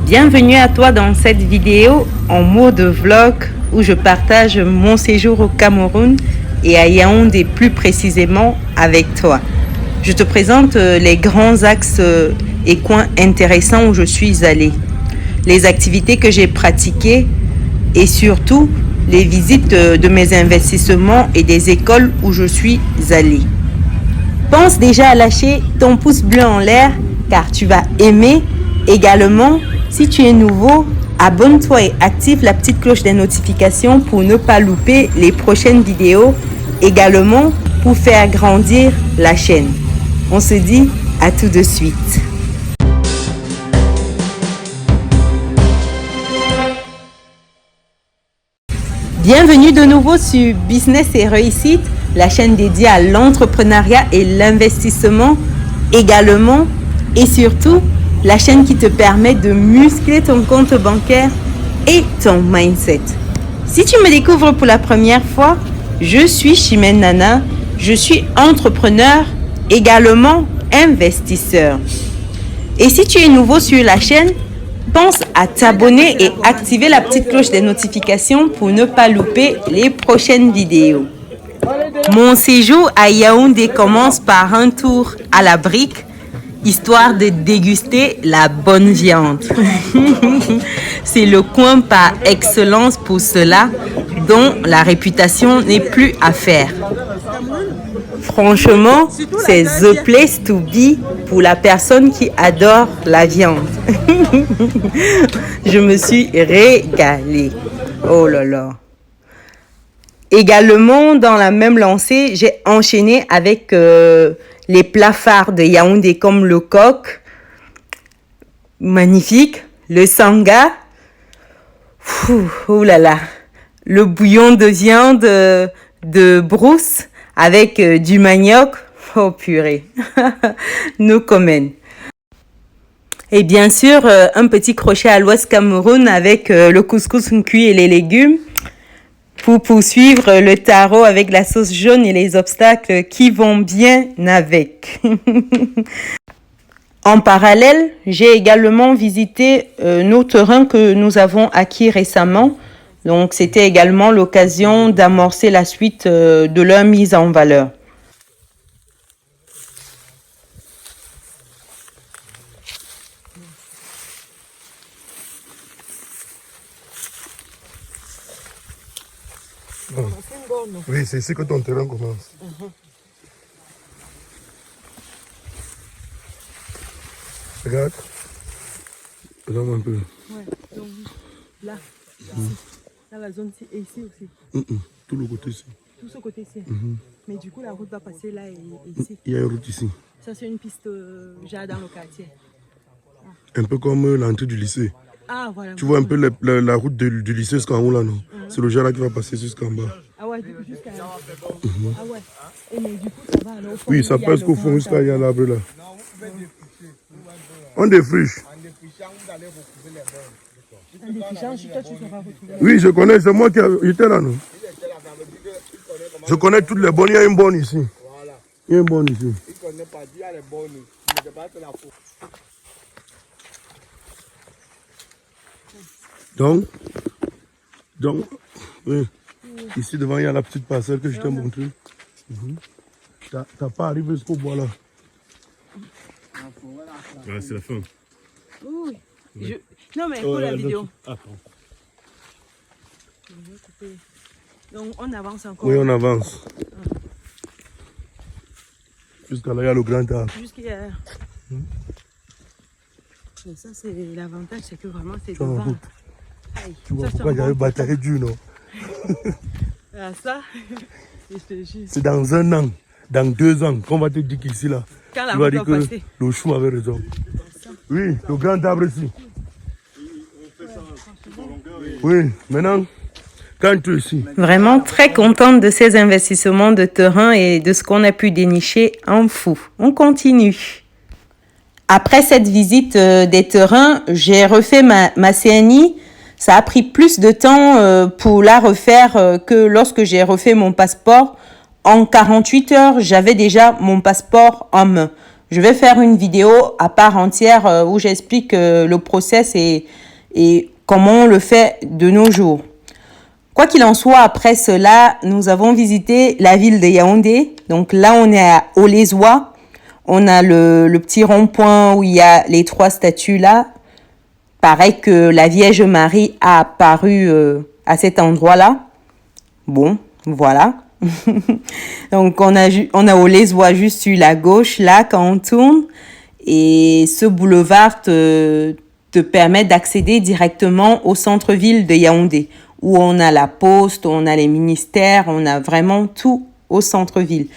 Bienvenue à toi dans cette vidéo en mode vlog où je partage mon séjour au Cameroun et à Yaoundé plus précisément avec toi. Je te présente les grands axes et coins intéressants où je suis allée, les activités que j'ai pratiquées et surtout les visites de mes investissements et des écoles où je suis allée. Pense déjà à lâcher ton pouce bleu en l'air car tu vas aimer. Également, si tu es nouveau, abonne-toi et active la petite cloche des notifications pour ne pas louper les prochaines vidéos. Également, pour faire grandir la chaîne. On se dit à tout de suite. Bienvenue de nouveau sur Business et Réussite, la chaîne dédiée à l'entrepreneuriat et l'investissement. Également et surtout, la chaîne qui te permet de muscler ton compte bancaire et ton mindset. Si tu me découvres pour la première fois, je suis Chimène Nana, je suis entrepreneur, également investisseur. Et si tu es nouveau sur la chaîne, pense à t'abonner et activer la petite cloche des notifications pour ne pas louper les prochaines vidéos. Mon séjour à Yaoundé commence par un tour à la brique, histoire de déguster la bonne viande. C'est le coin par excellence pour cela, dont la réputation n'est plus à faire. Franchement, c'est the place to be pour la personne qui adore la viande. Je me suis régalée. Oh là là. Également, dans la même lancée, j'ai enchaîné avec les plats phares de Yaoundé comme le coq, magnifique, le sanga, oh là là, le bouillon de viande de brousse avec du manioc, oh purée, no comment. Et bien sûr, un petit crochet à l'Ouest Cameroun avec le couscous cuit et les légumes. Pour poursuivre le tarot avec la sauce jaune et les obstacles qui vont bien avec. En parallèle, j'ai également visité nos terrains que nous avons acquis récemment. Donc, c'était également l'occasion d'amorcer la suite de leur mise en valeur. Bon. Oui, c'est ici que ton terrain commence. Regarde. Regarde un peu. Ouais, donc là, dans la zone et ici aussi. Tout le côté ici. Tout ce côté-ci. Mais du coup, la route va passer là et ici. Il y a une route ici. Ça, c'est une piste genre dans le quartier. Un peu comme l'entrée du lycée. Ah, voilà. Tu vois un peu la route du lycée jusqu'en haut là, non? C'est le genre là qui va passer jusqu'en bas. Ah ouais, jusqu'à là. Ah ouais. Et mais du coup, ça va alors au fond. Oui, ça passe qu'au fond jusqu'à y a l'arbre là. On défriche. En défrichant, toi, tu seras retrouvé. Oui, je connais, c'est moi qui étais là, non? Je connais toutes les bonnes, il y a une bonne ici. Il y a une bonne ici. Il connaît pas, il y a les bonnes, mais c'est pas la faute. Donc, oui. Ici devant, il y a la petite parcelle que je t'ai montrée. T'as pas arrivé jusqu'au bois là. Ah, c'est la fin. Oui. Non, mais pour la vidéo. Donc, on avance encore. Oui, on avance. Jusqu'à là, il y a le grand arbre. Jusqu'à... Mais ça, c'est l'avantage, c'est que vraiment, c'est Tu vois, devant. tu vois pourquoi j'avais bataillé dur, non? Ah, ça, je te jure. C'est dans 1 an, dans 2 ans, qu'on va te dire qu'ici, là, Quand la tu vas route dire va que passer. le chou avait raison. Oui, le grand arbre ici. Oui, maintenant, quand tu es ici. Vraiment très contente de ces investissements de terrain et de ce qu'on a pu dénicher en fou. On continue. Après cette visite des terrains, j'ai refait ma CNI. Ça a pris plus de temps pour la refaire que lorsque j'ai refait mon passeport. En 48 heures, j'avais déjà mon passeport en main. Je vais faire une vidéo à part entière où j'explique le process et comment on le fait de nos jours. Quoi qu'il en soit, après cela, nous avons visité la ville de Yaoundé. Donc là, on est à Olezoa. On a le petit rond-point où il y a les 3 statues là. Pareil que la Vierge Marie a apparu à cet endroit-là. Bon, voilà. Donc on a Olezoa juste sur la gauche là quand on tourne. Et ce boulevard te permet d'accéder directement au centre-ville de Yaoundé, où on a la poste, on a les ministères, on a vraiment tout au centre-ville.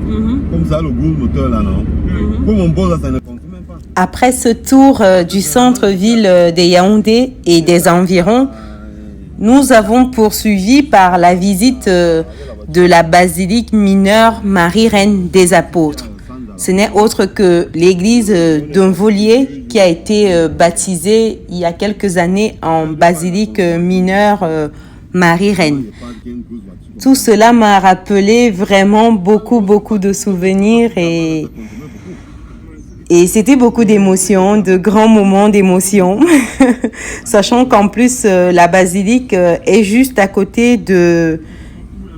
Comme ça, le gros moteur là, non. Pour mon bon, là, ça ne compte même pas. Après ce tour du centre-ville de Yaoundé et des environs, nous avons poursuivi par la visite de la basilique mineure Marie-Reine des Apôtres. Ce n'est autre que l'église d'Unvolier qui a été baptisée il y a quelques années en basilique mineure Marie-Reine. Tout cela m'a rappelé vraiment beaucoup de souvenirs et c'était beaucoup d'émotions, de grands moments d'émotion. Sachant qu'en plus, la basilique est juste à côté de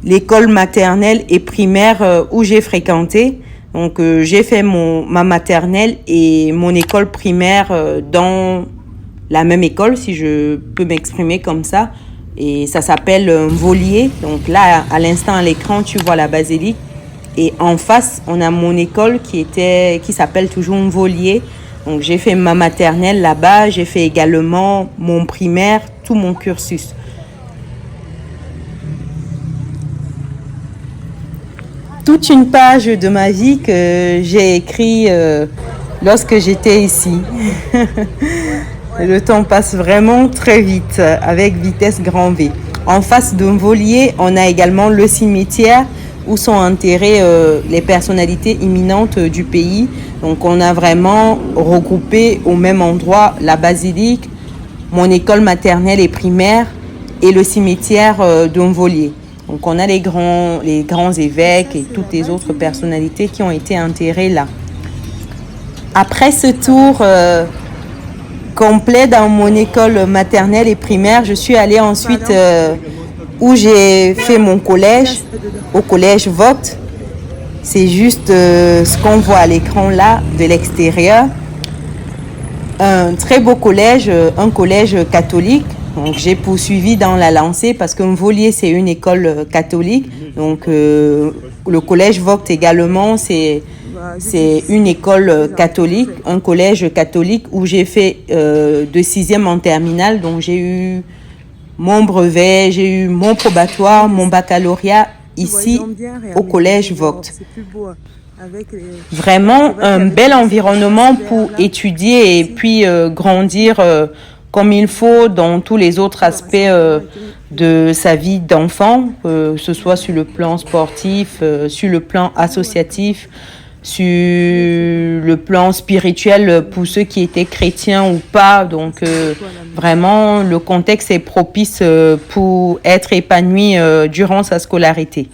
l'école maternelle et primaire où j'ai fréquenté. Donc, j'ai fait ma maternelle et mon école primaire dans la même école, si je peux m'exprimer comme ça. Et ça s'appelle Volier. Donc là, à l'instant, à l'écran, tu vois la basilique. Et en face, on a mon école qui s'appelle toujours Volier. Donc j'ai fait ma maternelle là-bas. J'ai fait également mon primaire, tout mon cursus. Toute une page de ma vie que j'ai écrit lorsque j'étais ici. Le temps passe vraiment très vite, avec vitesse grand V. En face d'un volier, on a également le cimetière où sont enterrées les personnalités imminentes du pays. Donc on a vraiment regroupé au même endroit la basilique, mon école maternelle et primaire et le cimetière d'un volier. Donc on a les grands évêques et toutes les autres personnalités qui ont été enterrées là. Après ce tour complet dans mon école maternelle et primaire, je suis allée ensuite où j'ai fait mon collège, au collège Vogt. C'est juste ce qu'on voit à l'écran là, de l'extérieur. Un très beau collège, un collège catholique. Donc j'ai poursuivi dans la lancée parce que Volier c'est une école catholique. Donc le collège Vogt également c'est une école catholique, un collège catholique où j'ai fait de 6e en terminale. Donc j'ai eu mon brevet, j'ai eu mon probatoire, mon baccalauréat ici au collège Vogt. Vraiment un bel environnement pour étudier et puis grandir comme il faut dans tous les autres aspects de sa vie d'enfant, que ce soit sur le plan sportif, sur le plan associatif, sur le plan spirituel pour ceux qui étaient chrétiens ou pas. Donc vraiment, le contexte est propice pour être épanoui durant sa scolarité.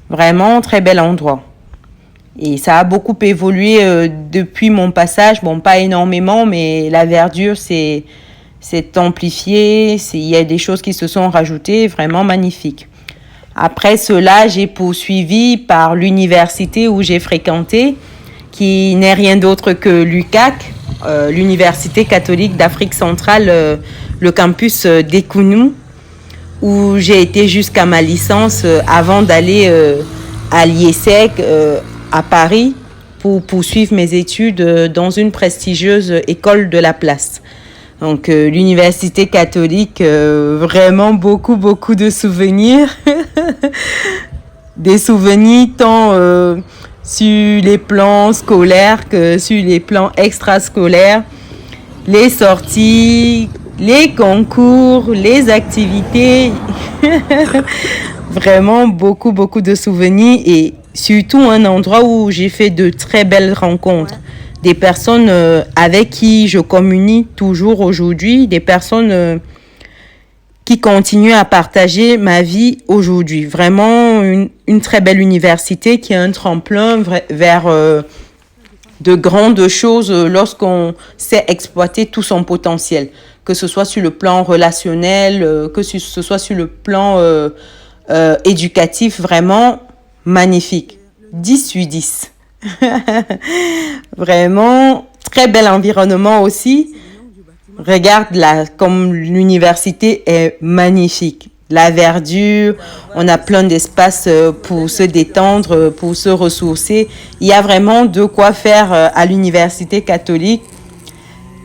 Vraiment, très bel endroit. Et ça a beaucoup évolué depuis mon passage. Bon, pas énormément, mais la verdure s'est amplifiée. Il y a des choses qui se sont rajoutées, vraiment magnifiques. Après cela, j'ai poursuivi par l'université où j'ai fréquenté, qui n'est rien d'autre que l'UCAC, l'Université catholique d'Afrique centrale, le campus d'Ekounou, où j'ai été jusqu'à ma licence avant d'aller à l'IESEC à Paris pour poursuivre mes études dans une prestigieuse école de la place. Donc l'université catholique, vraiment beaucoup de souvenirs. Des souvenirs tant sur les plans scolaires que sur les plans extrascolaires. Les sorties, les concours, les activités. Vraiment beaucoup de souvenirs et surtout un endroit où j'ai fait de très belles rencontres. Des personnes avec qui je communique toujours aujourd'hui, des personnes qui continuent à partager ma vie aujourd'hui. Vraiment une très belle université qui est un tremplin vers de grandes choses lorsqu'on sait exploiter tout son potentiel, que ce soit sur le plan relationnel, que ce soit sur le plan éducatif, vraiment magnifique. 10 sur 10. Vraiment, très bel environnement aussi. Regarde là, comme l'université est magnifique. La verdure, on a plein d'espace pour se détendre, pour se ressourcer. Il y a vraiment de quoi faire à l'université catholique.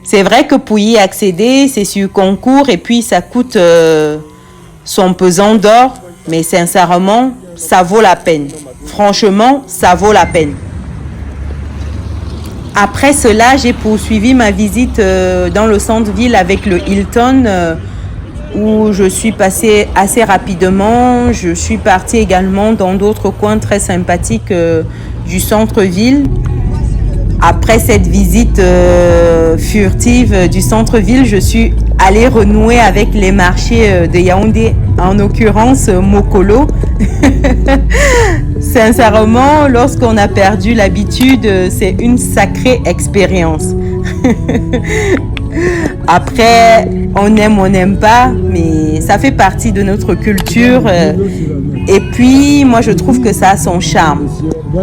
C'est vrai que pour y accéder, c'est sur concours et puis ça coûte son pesant d'or. Mais sincèrement, ça vaut la peine. franchement, ça vaut la peine. Après cela, j'ai poursuivi ma visite dans le centre-ville avec le Hilton où je suis passée assez rapidement. Je suis partie également dans d'autres coins très sympathiques du centre-ville. Après cette visite furtive du centre-ville, je suis allée renouer avec les marchés de Yaoundé, en l'occurrence Mokolo. Sincèrement, lorsqu'on a perdu l'habitude, c'est une sacrée expérience. Après, on aime, on n'aime pas, mais ça fait partie de notre culture. Et puis, moi, je trouve que ça a son charme.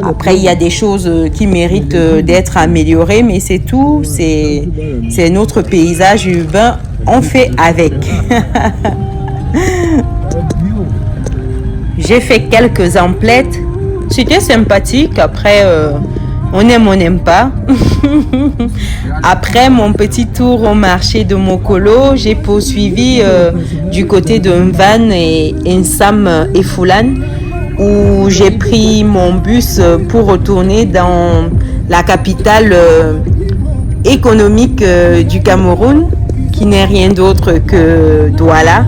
Après, il y a des choses qui méritent d'être améliorées, mais c'est tout. C'est notre paysage urbain. On fait avec. J'ai fait quelques emplettes. C'était sympathique. Après, on aime, on n'aime pas. Après mon petit tour au marché de Mokolo, j'ai poursuivi du côté de Mvan et Nsam et Fulan, où j'ai pris mon bus pour retourner dans la capitale économique du Cameroun, qui n'est rien d'autre que Douala.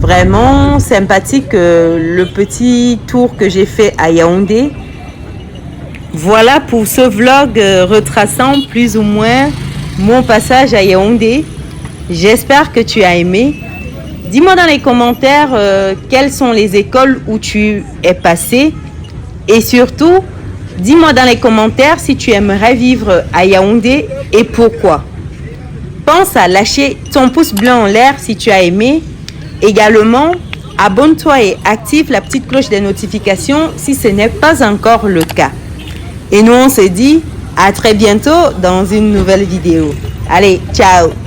Vraiment sympathique le petit tour que j'ai fait à Yaoundé. Voilà pour ce vlog retraçant plus ou moins mon passage à Yaoundé. J'espère que tu as aimé. Dis-moi dans les commentaires quelles sont les écoles où tu es passé. Et surtout, dis-moi dans les commentaires si tu aimerais vivre à Yaoundé et pourquoi. Pense à lâcher ton pouce blanc en l'air si tu as aimé. Également, abonne-toi et active la petite cloche des notifications si ce n'est pas encore le cas. Et nous, on se dit à très bientôt dans une nouvelle vidéo. Allez, ciao!